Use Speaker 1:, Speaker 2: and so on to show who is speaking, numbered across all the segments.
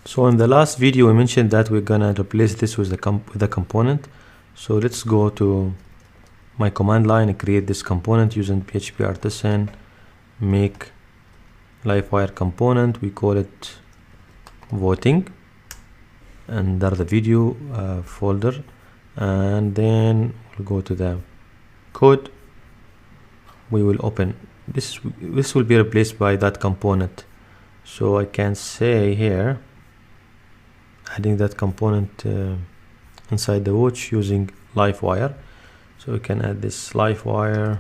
Speaker 1: So in the last video we mentioned that we're gonna replace this with the component. So let's go to my command line and create this component using PHP artisan make Livewire component. We call it voting under the video folder, and then we'll go to the code. We will open this. This will be replaced by that component. So I can say here, adding that component inside the watch using Livewire. So we can add this Livewire,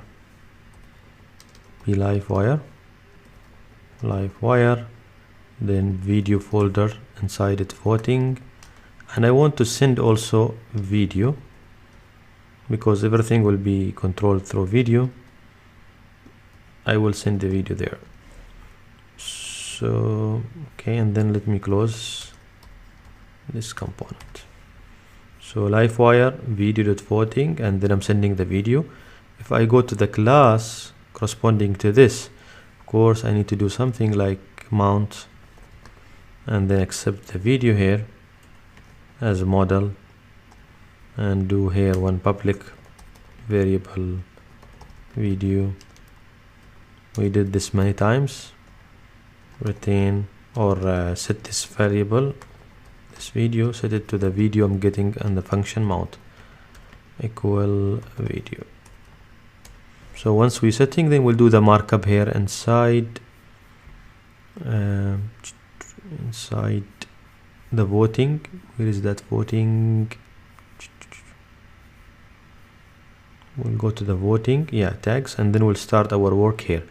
Speaker 1: Livewire, then video folder, inside it voting, and I want to send also video because everything will be controlled through video. I will send the video there. So okay, and then let me close this component. So Livewire video.voting, and then I'm sending the video. If I go to the class corresponding to this, of course I need to do something like mount and then accept the video here as a model, and do here one public variable video. We did this many times. Retain or set this variable, this video, set it to the video I'm getting, and the function mount equal video. So once we're setting, then we'll do the markup here inside inside the voting. Where is that voting? We'll go to the voting, tags, and then we'll start our work here.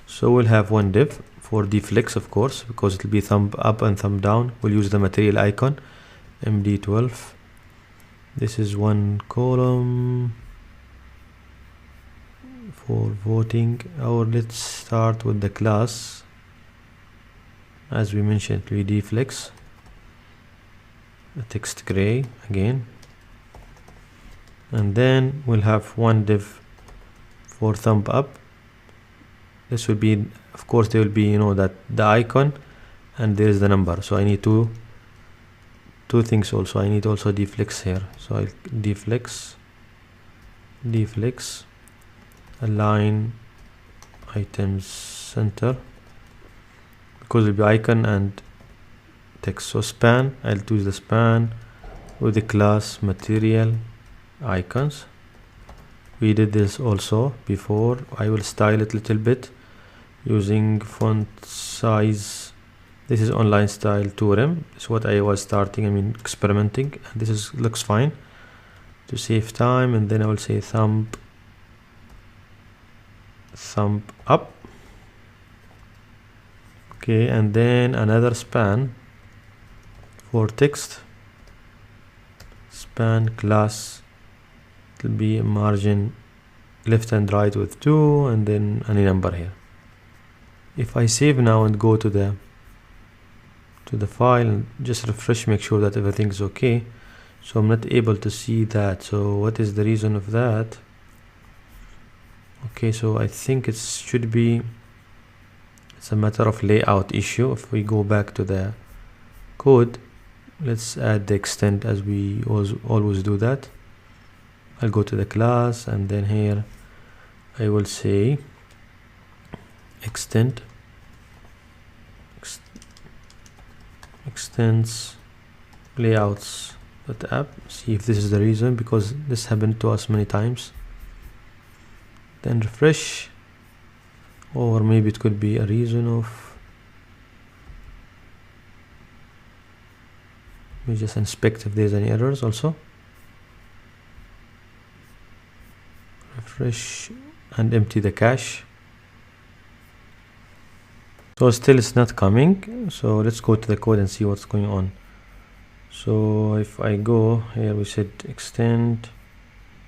Speaker 1: So we'll have one div for deflex, of course, because it'll be thumb up and thumb down. We'll use the material icon md12. This is one column for voting. Or let's start with the class. As we mentioned, it will be deflex, the text gray again, and then we'll have one div for thumb up. This will be, of course, there will be, that the icon, and there is the number. So I need two things also. I need also deflex here. So I'll deflex, align items center, because it will be icon and text. So span, I'll choose the span with the class material icons. We did this also before. I will style it a little bit using font size. This is online style 2rem. This is what I was experimenting, and this looks fine to save time. And then I will say thumb up. Okay, and then another span for text, span class, it will be margin left and right with 2, and then any number here. If I save now and go to the file and just refresh, make sure that everything is okay. So I'm not able to see that. So what is the reason of that? Okay, so I think it should be, it's a matter of layout issue. If we go back to the code, let's add the extend as we always do that. I'll go to the class, and then here I will say extend extends layouts.app. See if this is the reason, because this happened to us many times. Then refresh, or maybe it could be a reason of, we just inspect if there's any errors also. Refresh and empty the cache. So still it's not coming. So let's go to the code and see what's going on. So if I go here, we said extend,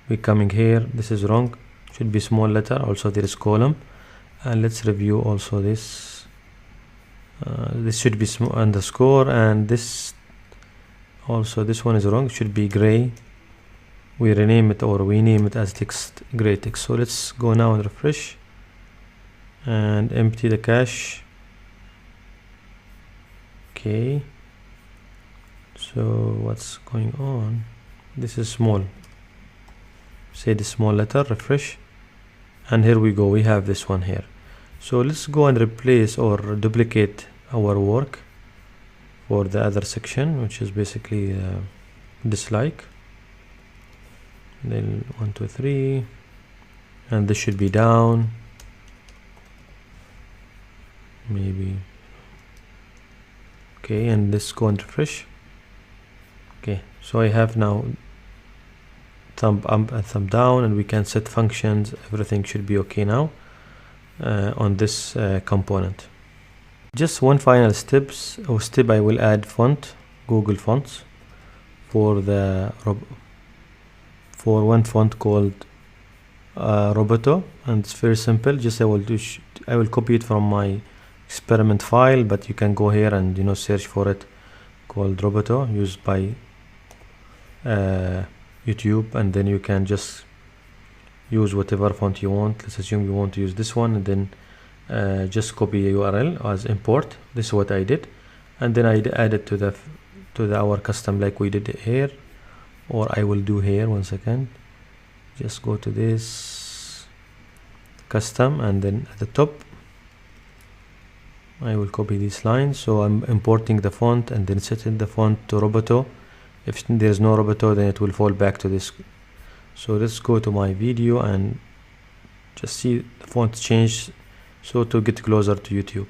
Speaker 1: we're coming here, this is wrong, should be small letter. Also there is column, and let's review also this. This should be small underscore, and this also, this one is wrong, it should be gray. We rename it, or we name it as text, gray text. So let's go now and refresh and empty the cache. Okay, So what's going on? This is small. Say the small letter, refresh, and here we go, we have this one here. So let's go and replace or duplicate our work for the other section, which is basically dislike. Then 1 2 3, and this should be down, maybe. Okay, and let's go and refresh. Okay, so I have now thumb up and thumb down, and we can set functions. Everything should be okay now on this component. Just one final step, I will add font, Google fonts, for the for one font called Roboto, and it's very simple. Just I will copy it from my experiment file, but you can go here and search for it, called Roboto, used by YouTube, and then you can just use whatever font you want. Let's assume you want to use this one, and then just copy a URL as import. This is what I did, and then I add it to our custom, like we did here, or I will do here. 1 second, just go to this custom, and then at the top I will copy these lines. So I'm importing the font and then setting the font to Roboto. If there's no Roboto, then it will fall back to this. So let's go to my video and just see the font change, so to get closer to YouTube.